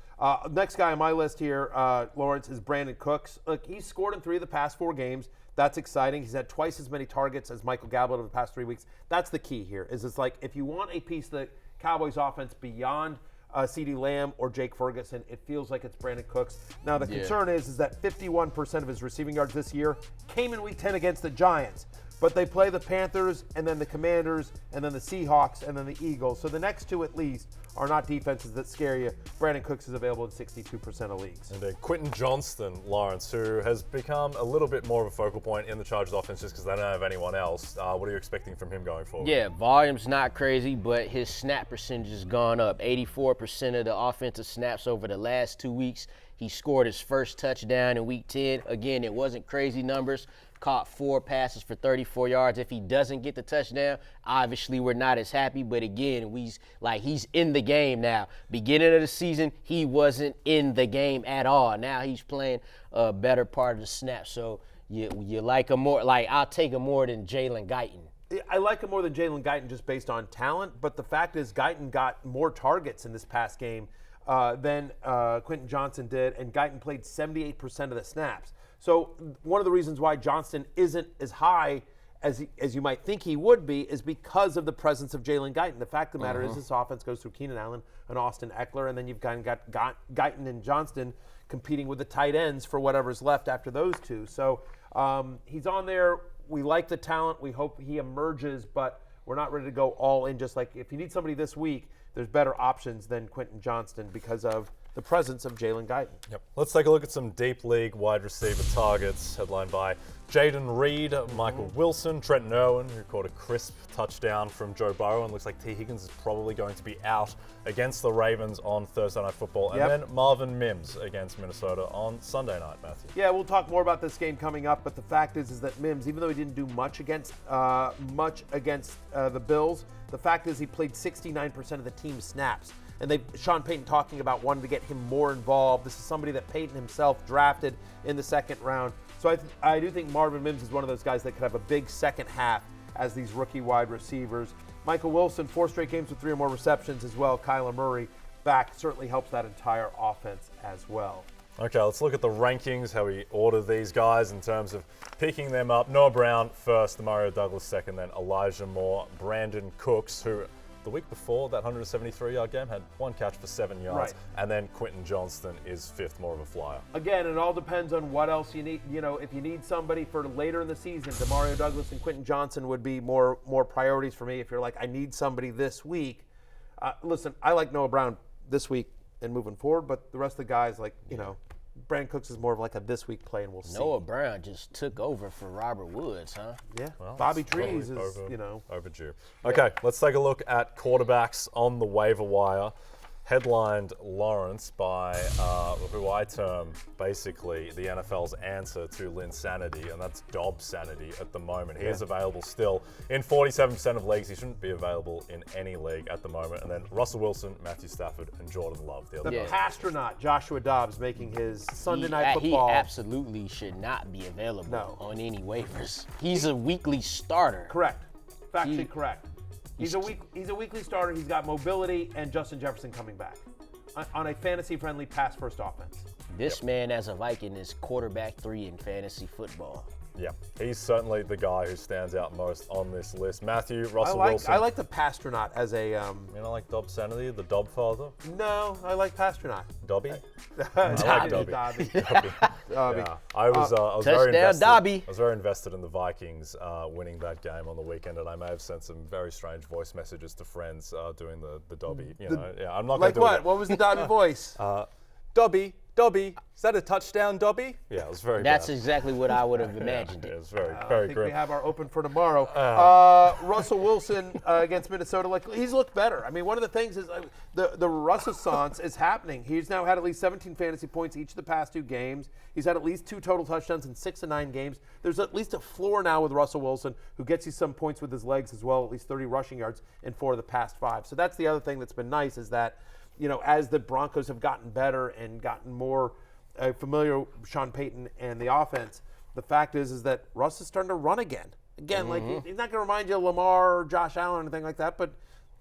Next guy on my list here, Lawrence, is Brandin Cooks. Look, he's scored in 3 of the past 4 games. That's exciting. He's had twice as many targets as Michael Gallup over the past 3 weeks. That's the key here. It's like, if you want a piece of the Cowboys offense beyond CeeDee Lamb or Jake Ferguson, it feels like it's Brandin Cooks. Now, the concern is that 51% of his receiving yards this year came in Week 10 against the Giants. But they play the Panthers, and then the Commanders, and then the Seahawks, and then the Eagles. So the next 2 at least are not defenses that scare you. Brandin Cooks is available in 62% of leagues. And then Quentin Johnston, Lawrence, who has become a little bit more of a focal point in the Chargers offense just because they don't have anyone else. What are you expecting from him going forward? Yeah, volume's not crazy, but his snap percentage has gone up. 84% of the offensive snaps over the last 2 weeks. He scored his first touchdown in Week 10. Again, it wasn't crazy numbers. Caught 4 passes for 34 yards. If he doesn't get the touchdown, obviously we're not as happy. But again, he's in the game now. Beginning of the season, he wasn't in the game at all. Now he's playing a better part of the snap. So you like him more. I'll take him more than Jalen Guyton. I like him more than Jalen Guyton just based on talent. But the fact is, Guyton got more targets in this past game than Quentin Johnston did, and Guyton played 78% of the snaps. So one of the reasons why Johnston isn't as high as you might think he would be is because of the presence of Jalen Guyton. The fact of the matter is, this offense goes through Keenan Allen and Austin Eckler, and then you've got Guyton and Johnston competing with the tight ends for whatever's left after those 2. So he's on there. We like the talent. We hope he emerges, but we're not ready to go all in. Just like if you need somebody this week, there's better options than Quentin Johnston because of the presence of Jalen Guyton. Yep. Let's take a look at some deep league wide receiver targets, headlined by Jayden Reed, Michael Wilson, Trenton Irwin, who caught a crisp touchdown from Joe Burrow, and looks like T. Higgins is probably going to be out against the Ravens on Thursday Night Football. And then Marvin Mims against Minnesota on Sunday night, Matthew. Yeah, we'll talk more about this game coming up, but the fact is that Mims, even though he didn't do much against the Bills, the fact is he played 69% of the team's snaps. And Sean Payton talking about wanting to get him more involved. This is somebody that Payton himself drafted in the second round. So I do think Marvin Mims is one of those guys that could have a big second half as these rookie wide receivers. Michael Wilson, 4 straight games with 3 or more receptions as well. Kyler Murray back certainly helps that entire offense as well. Okay, let's look at the rankings, how we order these guys in terms of picking them up. Noah Brown first, Demario Douglas second, then Elijah Moore, Brandin Cooks, who the week before that 173-yard game had 1 catch for 7 yards, and then Quentin Johnston is 5th, more of a flyer. Again, it all depends on what else you need. You know, if you need somebody for later in the season, Demario Douglas and Quentin Johnston would be more priorities for me. If you're like, I need somebody this week. Listen, I like Noah Brown this week and moving forward, but the rest of the guys, like, you know, Brandin Cooks is more of like a this week play, and we'll see. Noah Brown just took over for Robert Woods, huh? Yeah, well, Bobby Trees is, overdue. Okay, let's take a look at quarterbacks on the waiver wire. Headlined Lawrence by who I term basically the NFL's answer to Linsanity, and that's Dobbs sanity at the moment. He is available still in 47% of leagues. He shouldn't be available in any league at the moment. And then Russell Wilson, Matthew Stafford, and Jordan Love. The astronaut Joshua Dobbs making his Sunday Night Football. He absolutely should not be available on any waivers. He's a weekly starter. Correct. Factually correct. He's a weekly starter. He's got mobility and Justin Jefferson coming back on a fantasy-friendly pass-first offense. This man, as a Viking, is quarterback 3 in fantasy football. Yeah, he's certainly the guy who stands out most on this list. Matthew, Russell Wilson. I like the Pastronaut as a... You don't like Dobbs sanity, the Dobb father? No, I like Pastronaut. Dobby? I like Dobby. Dobby. Yeah. I was very invested. Dobby. I was very invested in the Vikings winning that game on the weekend, and I may have sent some very strange voice messages to friends doing the Dobby. I'm not going to do what? What was the Dobby voice? Dobby, is that a touchdown, Dobby? Yeah, it was very That's bad. exactly what I would have imagined. It was very I think grim. we have our open for tomorrow. Russell Wilson against Minnesota, like he's looked better. I mean, one of the things is the Renaissance is happening. He's now had at least 17 fantasy points each of the past 2 games. He's had at least 2 total touchdowns in 6 of 9 games. There's at least a floor now with Russell Wilson, who gets you some points with his legs as well, at least 30 rushing yards in 4 of the past 5. So that's the other thing that's been nice is that, you know, as the Broncos have gotten better and gotten more familiar with Sean Payton and the offense, the fact is that Russ is starting to run again. Again, like he's not going to remind you of Lamar or Josh Allen or anything like that, but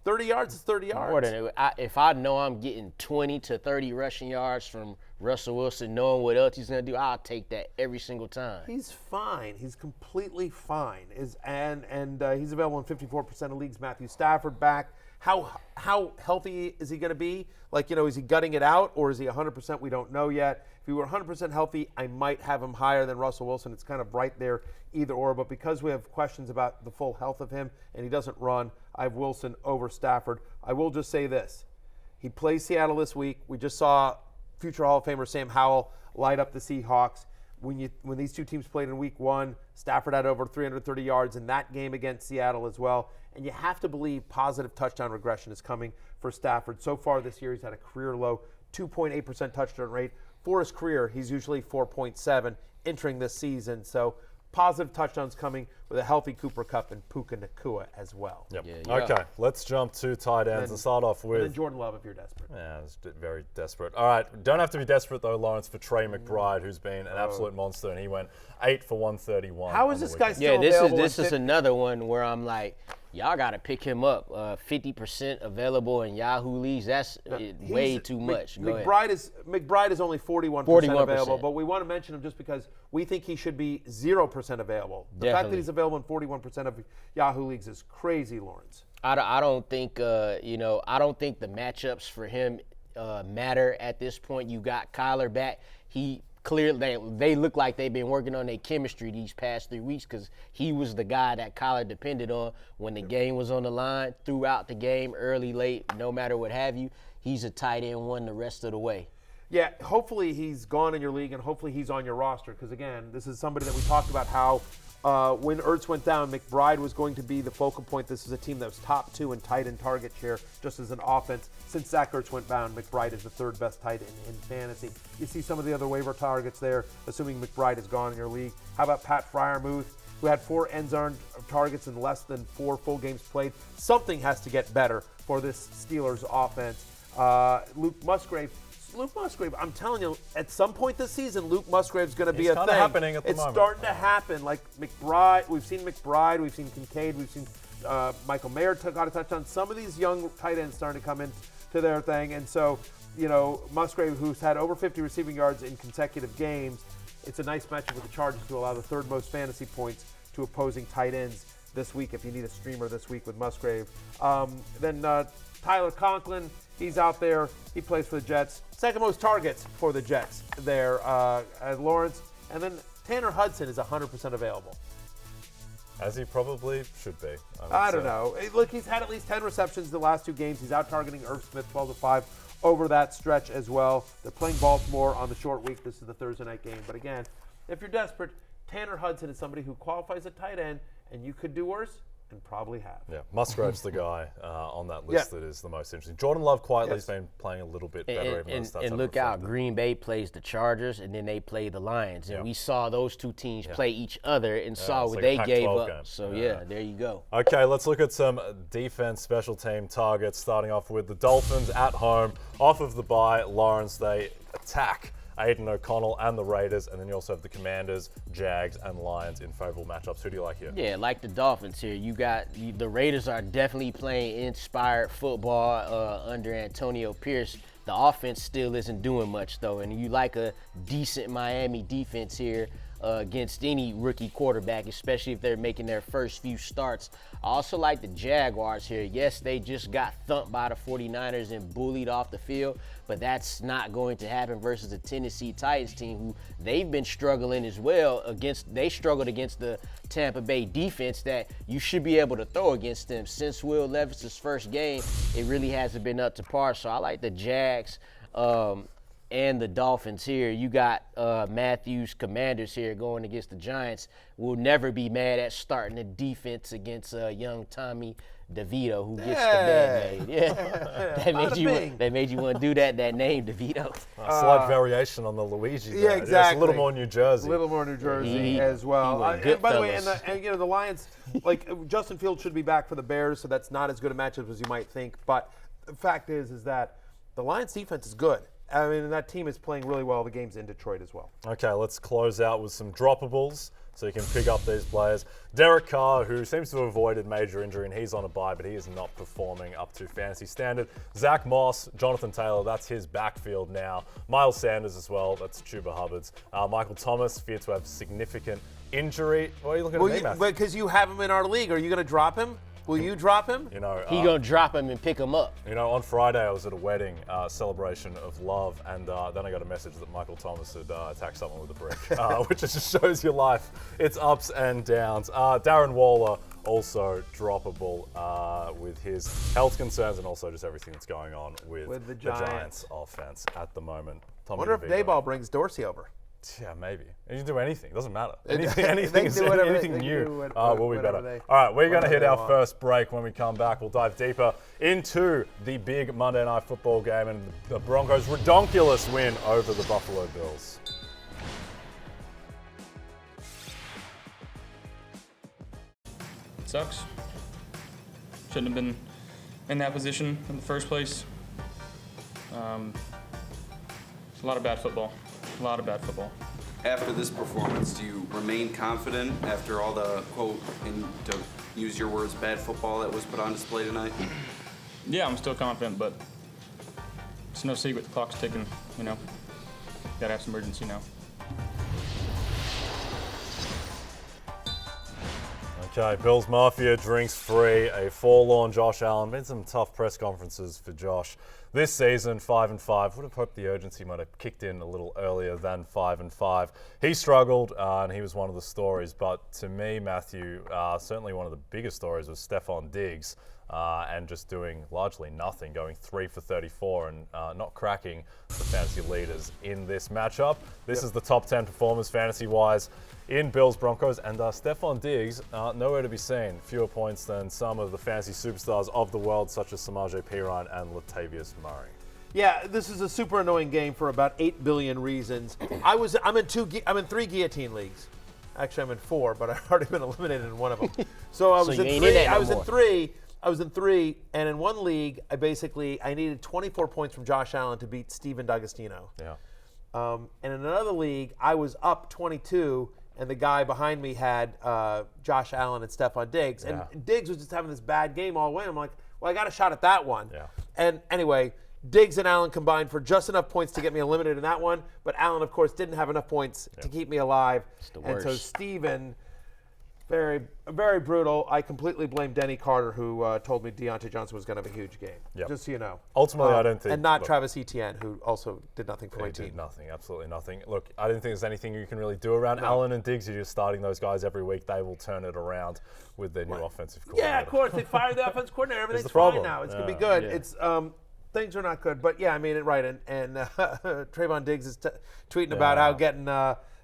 30 yards is 30 yards. If I know I'm getting 20 to 30 rushing yards from Russell Wilson, knowing what else he's going to do, I'll take that every single time. He's fine. He's completely fine. And he's available in 54% of leagues. Matthew Stafford back. How healthy is he going to be? Like, you know, is he gutting it out or is he 100%? We don't know yet. If he were 100% healthy, I might have him higher than Russell Wilson. It's kind of right there, either or. But because we have questions about the full health of him and he doesn't run, I have Wilson over Stafford. I will just say this. He plays Seattle this week. We just saw future Hall of Famer Sam Howell light up the Seahawks. When these 2 teams played in week 1, Stafford had over 330 yards in that game against Seattle as well. And you have to believe positive touchdown regression is coming for Stafford. So far this year, he's had a career low 2.8% touchdown rate. For his career, he's usually 4.7 entering this season. So positive touchdowns coming with a healthy Cooper Kupp and Puka Nacua as well. Yep. Okay, let's jump to tight ends and start off with... And then Jordan Love if you're desperate. Yeah, it's very desperate. All right, don't have to be desperate though, Lawrence, for Trey McBride, who's been an absolute monster, and he went 8 for 131. How is this guy still available? This is another one where I'm like, y'all got to pick him up. 50% available in Yahoo leagues. That's way too much. McBride is only 41% available, but we want to mention him just because we think he should be 0% available. The fact that he's available in 41% of Yahoo leagues is crazy, Lawrence. I don't think I don't think the matchups for him matter at this point. You got Kyler back. He clearly they look like they've been working on their chemistry these past 3 weeks because he was the guy that Kyler depended on when the game was on the line, throughout the game, early, late, no matter what have you. He's a tight end 1 the rest of the way. Yeah, hopefully he's gone in your league, and hopefully he's on your roster. Because again, this is somebody that we talked about how when Ertz went down, McBride was going to be the focal point. This is a team that was top 2 in tight end target share, just as an offense. Since Zach Ertz went down, McBride is the 3rd best tight end in fantasy. You see some of the other waiver targets there, assuming McBride is gone in your league. How about Pat Freiermuth, who had 4 end zone targets in less than 4 full games played? Something has to get better for this Steelers offense. Luke Musgrave, I'm telling you, at some point this season, Luke Musgrave's going to be a thing. It's kind of happening at the moment. It's starting to happen. Like McBride, we've seen Kincaid, we've seen Michael Mayer got a touchdown. Some of these young tight ends starting to come into their thing. And so, Musgrave, who's had over 50 receiving yards in consecutive games, it's a nice matchup with the Chargers to allow the 3rd most fantasy points to opposing tight ends this week if you need a streamer this week with Musgrave. Then Tyler Conklin, he's out there. He plays for the Jets. 2nd most targets for the Jets there at Lawrence. And then Tanner Hudson is 100% available. As he probably should be. I don't know. Look, he's had at least 10 receptions the last 2 games. He's out targeting Irv Smith 12-5 over that stretch as well. They're playing Baltimore on the short week. This is the Thursday night game. But again, if you're desperate, Tanner Hudson is somebody who qualifies at tight end, and you could do worse and probably have. Yeah, Musgrave's the guy on that list that is the most interesting. Jordan Love quietly has been playing a little bit better. And look out, Green Bay plays the Chargers, and then they play the Lions. And we saw those 2 teams play each other and saw what they gave up. Game. So, there you go. Okay, let's look at some defense special team targets, starting off with the Dolphins at home. Off of the bye, Lawrence, they attack Aiden O'Connell and the Raiders, and then you also have the Commanders, Jags, and Lions in favorable matchups. Who do you like here? Yeah, like the Dolphins here. The Raiders are definitely playing inspired football under Antonio Pierce. The offense still isn't doing much, though, and you like a decent Miami defense here against any rookie quarterback, especially if they're making their first few starts. I also like the Jaguars here. Yes, they just got thumped by the 49ers and bullied off the field, but that's not going to happen versus the Tennessee Titans team, who they've been struggling as well they struggled against the Tampa Bay defense that you should be able to throw against them. Since Will Levis's first game, it really hasn't been up to par. So I like the Jags and the Dolphins here. You got Matthews Commanders here going against the Giants. We'll never be mad at starting the defense against young Tommy DeVito, who gets the bed made. Yeah, that made you want to do that name DeVito. Slight variation on the Luigi there. Yeah, exactly. Just a little more New Jersey. A little more New Jersey as well. And by the way, the Lions, Justin Fields should be back for the Bears, so that's not as good a matchup as you might think. But the fact is that the Lions defense is good. I mean, that team is playing really well. The game's in Detroit as well. Okay, let's close out with some droppables so you can pick up these players. Derek Carr, who seems to have avoided major injury, and he's on a bye, but he is not performing up to fantasy standard. Zach Moss, Jonathan Taylor, that's his backfield now. Miles Sanders as well, that's Chuba Hubbard's. Michael Thomas, feared to have significant injury. Why are you looking at me, Matthew? Because you have him in our league. Are you going to drop him? Will you drop him? He gonna drop him and pick him up. On Friday I was at a wedding celebration of love, and then I got a message that Michael Thomas had attacked someone with a brick, which just shows your life. It's ups and downs. Darren Waller also droppable with his health concerns and also just everything that's going on with the Giants offense at the moment. I wonder if Dayball brings Dorsey over. Yeah, maybe. You can do anything. It doesn't matter. Anything new will be better. All right, we're going to hit our first break. When we come back, we'll dive deeper into the big Monday Night Football game and the Broncos' redonkulous win over the Buffalo Bills. It sucks. Shouldn't have been in that position in the first place. It's a lot of bad football. After this performance, do you remain confident after all the, quote, and to use your words, bad football that was put on display tonight? Yeah, I'm still confident, but it's no secret the clock's ticking, Gotta have some urgency now. Okay, Bills Mafia drinks free. A forlorn Josh Allen. Been some tough press conferences for Josh this season. 5-5. Would have hoped the urgency might have kicked in a little earlier than 5-5. He struggled, and he was one of the stories. But to me, Matthew, certainly one of the biggest stories was Stefon Diggs, and just doing largely nothing, going 3 for 34 and not cracking the fantasy leaders in this matchup. This is the top 10 performers fantasy-wise in Bills Broncos, and Stefon Diggs, nowhere to be seen. Fewer points than some of the fantasy superstars of the world, such as Samaje Perine and Latavius Murray. Yeah, this is a super annoying game for about 8 billion reasons. I'm in 3 guillotine leagues. Actually, I'm in 4, but I've already been eliminated in one of them. So I was in 3. I was in 3, and in one league, I needed 24 points from Josh Allen to beat Steven D'Agostino. Yeah. And in another league, I was up 22, and the guy behind me had Josh Allen and Stefon Diggs. And Diggs was just having this bad game all the way. I'm like, well, I got a shot at that one. Yeah. And anyway, Diggs and Allen combined for just enough points to get me eliminated in that one. But Allen, of course, didn't have enough points to keep me alive. It's the and worst. so Steven, very, very brutal. I completely blame Denny Carter, who told me Deontay Johnson was going to have a huge game. Yep. Just so you know. Ultimately, I don't think... And not Travis Etienne, who also did nothing for my He team. did nothing, absolutely nothing. Look, I don't think there's anything you can really do around Allen and Diggs. You're just starting those guys every week. They will turn it around with their new offensive coordinator. Yeah, of course. They fired the offensive coordinator. Everything's the fine problem. now. It's going to be Yeah. good. It's things are not good. But, yeah, I mean it right. And Trayvon Diggs is tweeting about how getting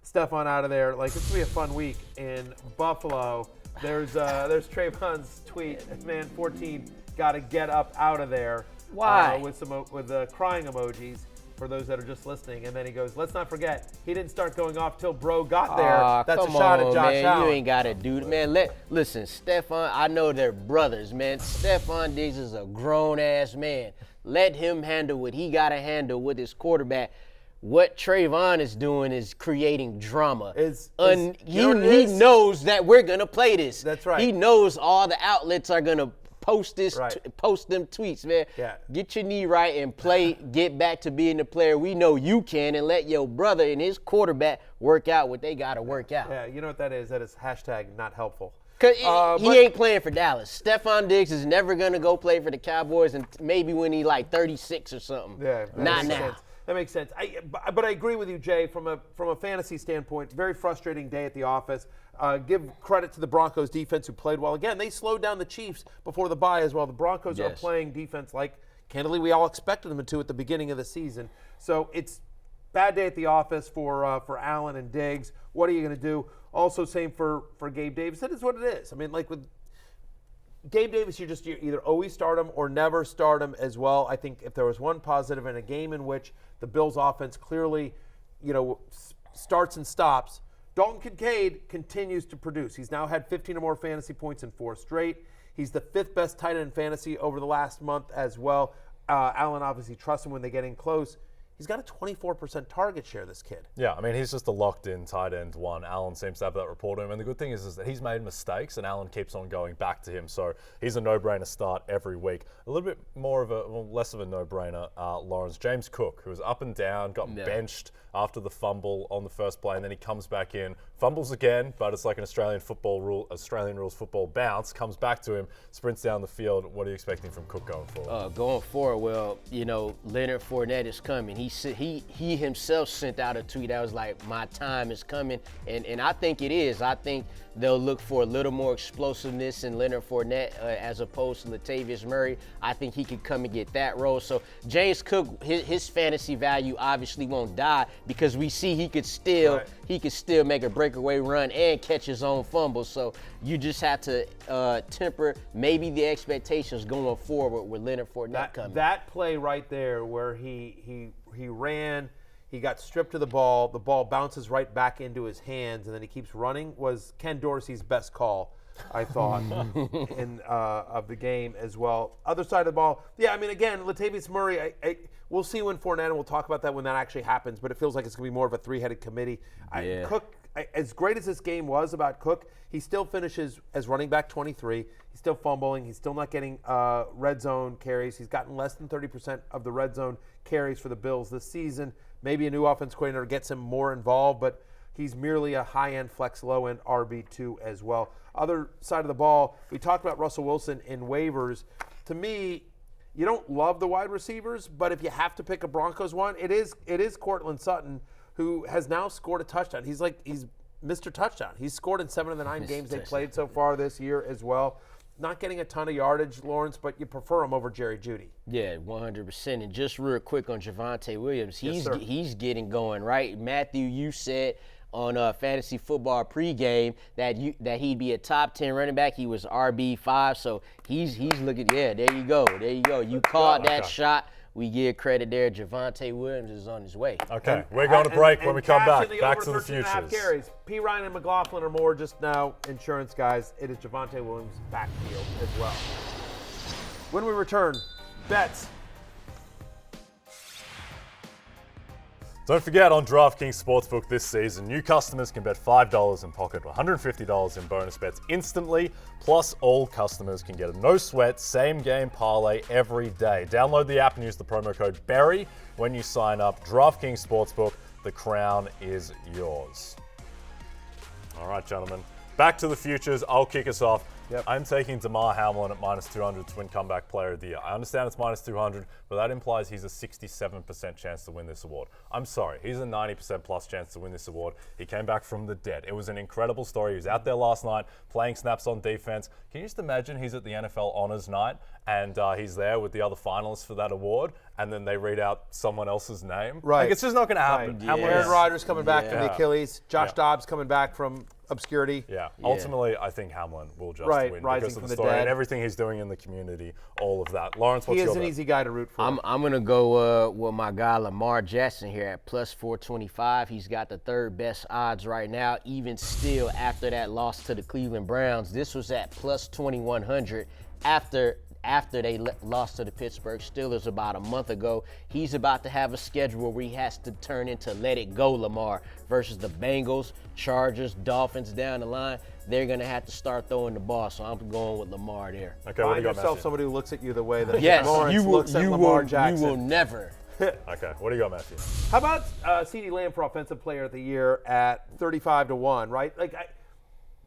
Stefon out of there. Like, it's going to be a fun week in Buffalo. There's Trayvon's tweet, man, 14, got to get up out of there. Why? With crying emojis for those that are just listening. And then he goes, let's not forget, he didn't start going off till bro got there. That's a shot at Josh man. Allen. You ain't got to do it, man. Listen, Stefon, I know they're brothers, man. Stefon Diggs is a grown-ass man. Let him handle what he got to handle with his quarterback. What Trayvon is doing is creating drama. He knows that we're going to play this. That's right. He knows all the outlets are going to post this, Right. post them tweets, man. Yeah. Get your knee right and play, get back to being the player we know you can, and let your brother and his quarterback work out what they got to work out. Yeah, you know what that is? That is hashtag not helpful. Because he ain't playing for Dallas. Stefon Diggs is never going to go play for the Cowboys, and maybe when he like 36 or something. Yeah, Not now. sense. That makes sense. But I agree with you, Jay, from a fantasy standpoint. Very frustrating day at the office. Give credit to the Broncos defense who played well. Again, they slowed down the Chiefs before the bye as well. The Broncos are playing defense like, candidly, we all expected them to at the beginning of the season. So it's bad day at the office for Allen and Diggs. What are you going to do? Also, same for Gabe Davis. That is what it is. I mean, like with Gabe Davis, you either always start him or never start him as well. I think if there was one positive in a game in which the Bills' offense clearly, starts and stops, Dalton Kincaid continues to produce. He's now had 15 or more fantasy points in 4 straight. He's the 5th best tight end in fantasy over the last month as well. Allen obviously trusts him when they get in close. He's got a 24% target share, this kid. Yeah, I mean, he's just a locked-in tight end one. Allen seems to have that report on him. And the good thing is that he's made mistakes, and Allen keeps on going back to him. So he's a no-brainer start every week. A little bit less of a no-brainer, Lawrence. James Cook, who was up and down, got benched after the fumble on the first play, and then he comes back in, fumbles again, but it's like an Australian rules football bounce, comes back to him, sprints down the field. What are you expecting from Cook going forward? Going forward, well, Leonard Fournette is coming. He himself sent out a tweet that was like, my time is coming, and I think it is. I think they'll look for a little more explosiveness in Leonard Fournette as opposed to Latavius Murray. I think he could come and get that role. So James Cook, his fantasy value obviously won't die because we see he could still make a breakaway run and catch his own fumble. So you just have to temper maybe the expectations going forward with Leonard Fournette coming. That play right there where he ran, he got stripped of the ball bounces right back into his hands, and then he keeps running, was Ken Dorsey's best call, I thought, of the game as well. Other side of the ball, yeah, I mean, again, Latavius Murray, we'll see when Fournette, and we'll talk about that when that actually happens, but it feels like it's going to be more of a 3-headed committee. Cook, as great as this game was about Cook, he still finishes as running back 23. He's still fumbling. He's still not getting red zone carries. He's gotten less than 30% of the red zone carries for the Bills this season. Maybe a new offense coordinator gets him more involved, but He's merely a high-end flex, low-end RB2 as well. Other side of the ball, we talked about Russell Wilson in waivers. To me, you don't love the wide receivers, but if you have to pick a Broncos one, it is Courtland Sutton, who has now scored a touchdown. He's Mr. Touchdown. He's scored in 7 of the 9 games they played so far this year as well. Not getting a ton of yardage, Lawrence, but you prefer him over Jerry Jeudy. Yeah, 100%. And just real quick on Javonte Williams, he's getting going, right? Matthew, you said on Fantasy Football pregame that he'd be a top 10 running back. He was RB5, so he's looking. Yeah, there you go. You caught that shot. We give credit there. Javonte Williams is on his way. Okay, we're going to break. When we come back to the 13.5 futures. carries. P. Ryan and McLaughlin are more just now insurance guys. It is Javonte Williams' backfield as well. When we return, bets. Don't forget, on DraftKings Sportsbook this season, new customers can bet $5 and pocket $150 in bonus bets instantly. Plus, all customers can get a no-sweat, same-game parlay every day. Download the app and use the promo code BERRY when you sign up. DraftKings Sportsbook, the crown is yours. All right, gentlemen. Back to the futures. I'll kick us off. Yep. I'm taking Damar Hamlin at -200 to win comeback player of the year. I understand it's -200, but that implies he's a 67% chance to win this award. I'm sorry, he's a 90% plus chance to win this award. He came back from the dead. It was an incredible story. He was out there last night playing snaps on defense. Can you just imagine he's at the NFL Honors Night and he's there with the other finalists for that award, and then they read out someone else's name? Right. Like, it's just not going to happen. Right. Aaron Rodgers coming back from the Yeah. Achilles. Josh Dobbs coming back from obscurity. Yeah. Ultimately, I think Hamlin will just Right, win rising because of from the the story dead. and everything he's doing in the community, all of that. Lawrence, what's He your is an bet? easy guy to root for. I'm going to go with my guy Lamar Jackson here at +425. He's got the third best odds right now, even still after that loss to the Cleveland Browns. This was at +2100 after they lost to the Pittsburgh Steelers about a month ago. He's about to have a schedule where he has to turn into let it go Lamar versus the Bengals, Chargers, Dolphins down the line. They're going to have to start throwing the ball, so I'm going with Lamar there. Okay, what do Find you got, yourself Matthew? somebody who looks at you the way that Yes, Lawrence looks at Lamar Jackson. You will never. Okay, what do you got, Matthew? How about CeeDee Lamb for Offensive Player of the Year at 35-1, right?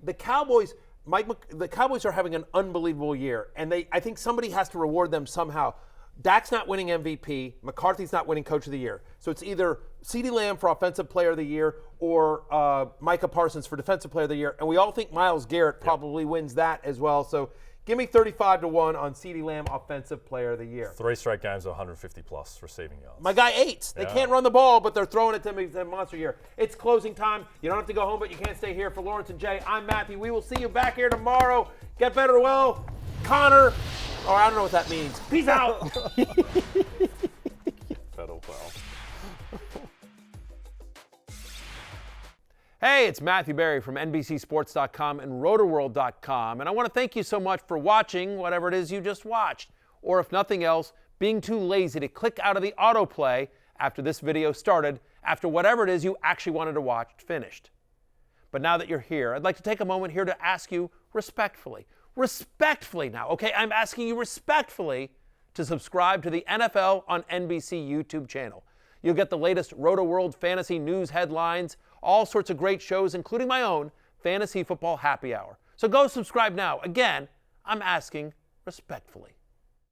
The Cowboys, the Cowboys are having an unbelievable year, and I think somebody has to reward them somehow. Dak's not winning MVP. McCarthy's not winning Coach of the Year. So it's either CeeDee Lamb for Offensive Player of the Year or Micah Parsons for Defensive Player of the Year. And we all think Myles Garrett probably wins that as well. So give me 35-1 on CeeDee Lamb Offensive Player of the Year. 3 straight games of 150 plus receiving yards. My guy Aites. They can't run the ball, but they're throwing it to me. It's a monster year. It's closing time. You don't have to go home, but you can't stay here. For Lawrence and Jay, I'm Matthew. We will see you back here tomorrow. Get better well. Connor. Or I don't know what that means. Peace out. Pedal well. Hey, it's Matthew Berry from NBCSports.com and RotorWorld.com, and I want to thank you so much for watching whatever it is you just watched, or if nothing else, being too lazy to click out of the autoplay after this video started, after whatever it is you actually wanted to watch finished. But now that you're here, I'd like to take a moment here to ask you respectfully now, okay? I'm asking you respectfully to subscribe to the NFL on NBC YouTube channel. You'll get the latest Roto-World fantasy news headlines, all sorts of great shows, including my own Fantasy Football Happy Hour. So go subscribe now. Again, I'm asking respectfully.